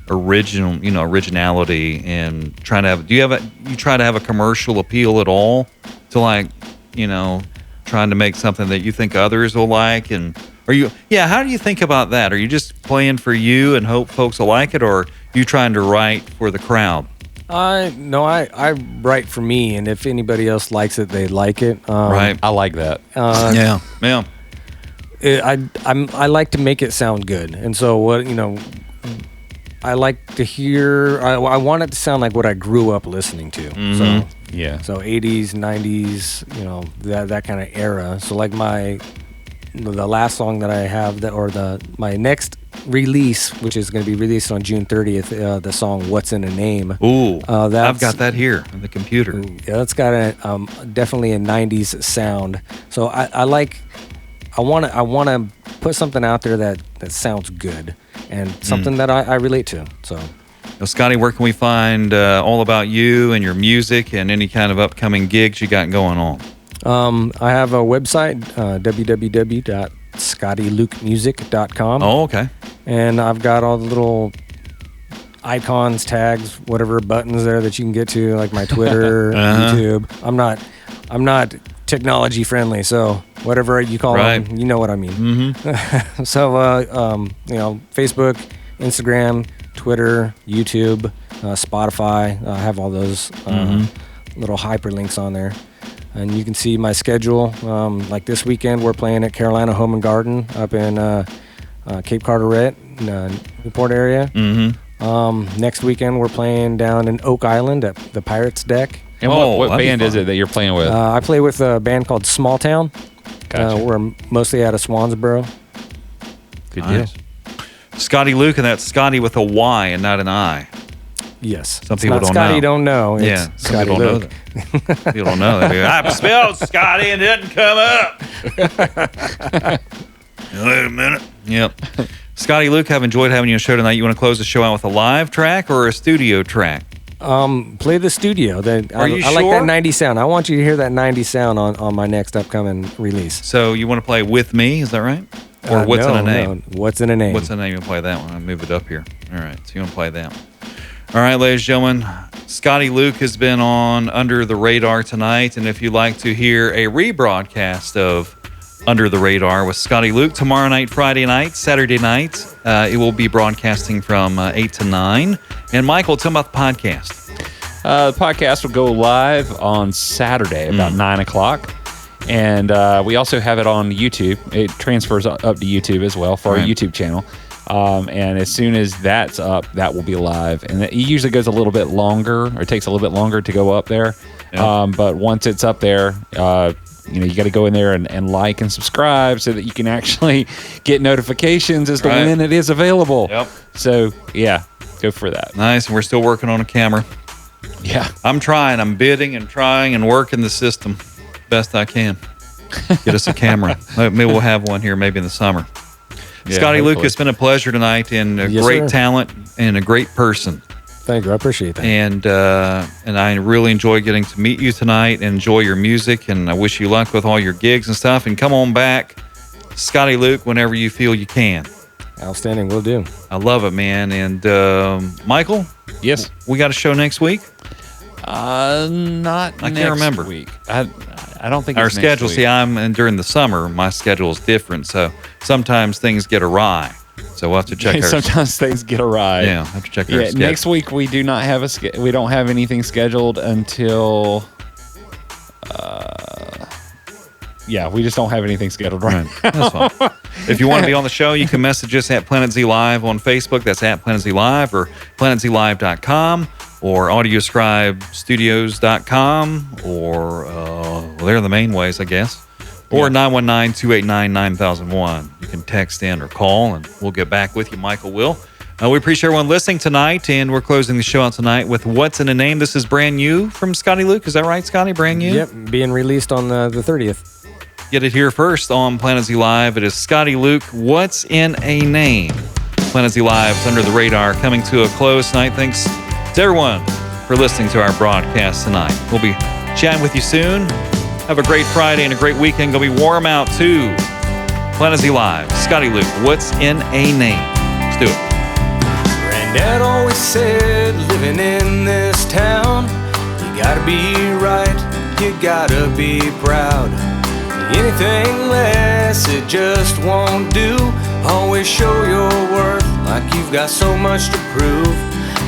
originality and trying to have? You try to have a commercial appeal at all to like, trying to make something that you think others will like, and how do you think about that? Are you just playing for you and hope folks will like it, or are you trying to write for the crowd? No, I write for me, and if anybody else likes it, they like it. Right. I like that. Yeah. I like to make it sound good, and so I like to hear. I want it to sound like what I grew up listening to. So Yeah. so 80s, 90s, that kind of era. So like the last song that I have my next release, which is going to be released on June 30th, the song "What's in a Name." Ooh, that's- I've got that here on the computer. Yeah, that's got definitely a 90s sound. So I want to put something out there that sounds good and something that I relate to. So, Now, Scotty, where can we find all about you and your music and any kind of upcoming gigs you got going on? I have a website, www.scottylukemusic.com. Oh, okay. And I've got all the little icons, tags, whatever buttons there that you can get to, like my Twitter, YouTube. I'm not technology friendly, so whatever you call Right. them, you know what I mean. Mm-hmm. So, Facebook, Instagram, Twitter, YouTube, Spotify. I have all those little hyperlinks on there. And you can see my schedule. Like this weekend, we're playing at Carolina Home and Garden up in Cape Carteret, Newport area. Mm-hmm. Next weekend, we're playing down in Oak Island at the Pirates Deck. And what that'd be band is fun. it that you're playing with? I play with a band called Small Town. Gotcha. We're mostly out of Swansboro. Good Nice. Scotty Luke, and that's Scotty with a Y and not an I. Yes. Some It's people not don't Scotty know. don't know. It's Yeah, some Scotty people don't know Luke. that. People don't know that. I spelled Scotty and it didn't come up. Wait a minute. Yep. Scotty Luke, I've enjoyed having you on the show tonight. You want to close the show out with a live track or a studio track? Play the studio. Are you I like sure? that 90s sound. I want you to hear that 90s sound on my next upcoming release. So you want to play With Me, is that right? Or What's in a Name? No. What's in a Name? What's in a Name? You play that one. I'll move it up here. All right. So you want to play that one. All right, ladies and gentlemen. Scotty Luke has been on Under the Radar tonight. And if you'd like to hear a rebroadcast of Under the Radar with Scotty Luke tomorrow night, Friday night, Saturday night. It will be broadcasting from 8 to 9. And Michael, tell me about the podcast. The podcast will go live on Saturday about 9 o'clock. And we also have it on YouTube. It transfers up to YouTube as well for our YouTube channel. And as soon as that's up, that will be live. And it usually goes a little bit longer, or it takes a little bit longer to go up there. Yep. But once it's up there, you got to go in there and like and subscribe so that you can actually get notifications as to when it is available. Yep. So, yeah, go for that. Nice. And we're still working on a camera. Yeah. I'm trying. I'm bidding and trying and working the system best I can. Get us a camera. Maybe we'll have one here maybe in the summer. Yeah, Scotty Luke, hopefully. it's been a pleasure tonight, and a Yes, great sir. talent and a great person. Thank you. I appreciate that. And I really enjoy getting to meet you tonight and enjoy your music, and I wish you luck with all your gigs and stuff. And come on back, Scotty Luke, whenever you feel you can. Outstanding. Will do. I love it, man. And Michael? Yes. We got a show next week? Not I next can't remember. week. I don't think Our it's next schedule, week. see, and during the summer, my schedule is different, so sometimes things get awry. So we'll have to check our Sometimes things get awry. Yeah, have to check our schedule. Next week we do not have we don't have anything scheduled until we just don't have anything scheduled right now. That's fine. If you want to be on the show, you can message us at Planet Z Live on Facebook. That's at Planet Z Live, or PlanetZLive.com, or AudioscribeStudios.com, or they're the main ways, I guess. Or 919-289-9001. You can text in or call, and we'll get back with you. Michael will. We appreciate everyone listening tonight, and we're closing the show out tonight with What's in a Name. This is brand new from Scotty Luke. Is that right, Scotty? Brand new? Yep. Being released on the 30th. Get it here first on Planet Z Live. It is Scotty Luke, What's in a Name? Planet Z Live's Under the Radar coming to a close tonight. Thanks to everyone for listening to our broadcast tonight. We'll be chatting with you soon. Have a great Friday and a great weekend. Gonna be warm out too. Planet Z Live, Scotty Luke, What's in a Name? Let's do it. Granddad always said, living in this town, you gotta be right, you gotta be proud. Anything less, it just won't do. Always show your worth like you've got so much to prove.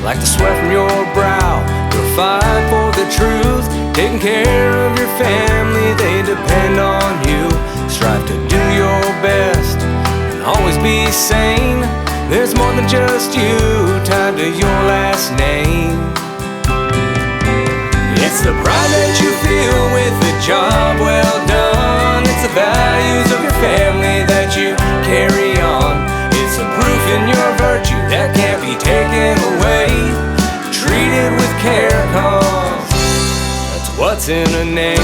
Like the sweat from your brow, you'll fight for the truth. Taking care of your family, they depend on you. Strive to do your best and always be sane. There's more than just you tied to your last name. It's the pride that you feel with the job well done. It's the values of your family that you carry on. It's the proof in your virtue that can't be taken away. Treat it with care, cause that's what's in a name.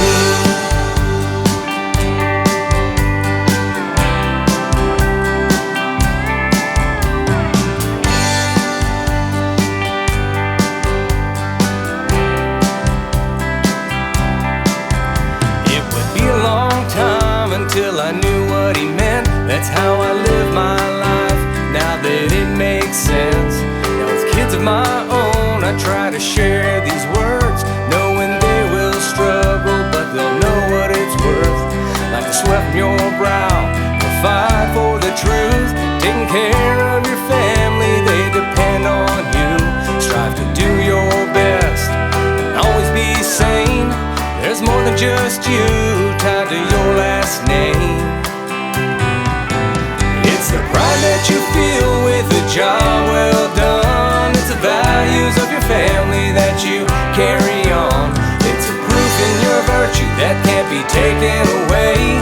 Until I knew what he meant. That's how I live my life, now that it makes sense. Now with kids of my own, I try to share these words, knowing they will struggle, but they'll know what it's worth. Like the sweat from your brow, you'll fight for the truth. Taking care of your family, they depend on you. Strive to do your best and always be sane. There's more than just you tied to your last name. It's the pride that you feel with a job well done. It's the values of your family that you carry on. It's a proof in your virtue that can't be taken away.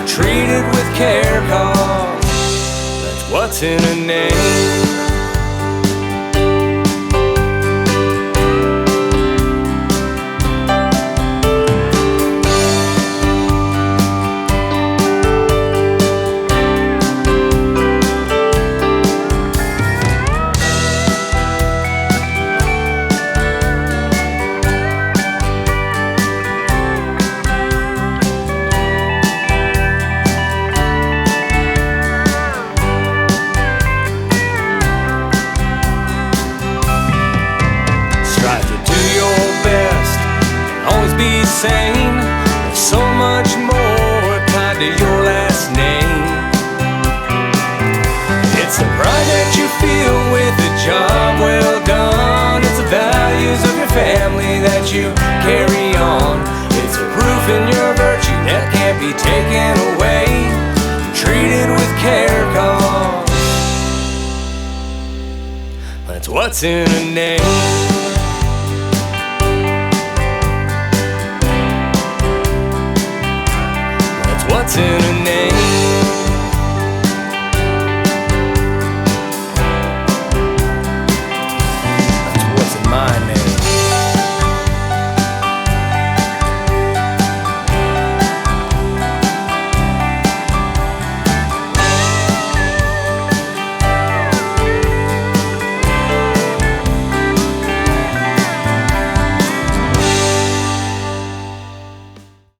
Treat it with care, cause that's what's in a name. Sane. There's so much more tied to your last family that you carry on. It's a proof in your virtue that can't be taken away. Treated with care, 'cause that's what's in a name. That's what's in a name.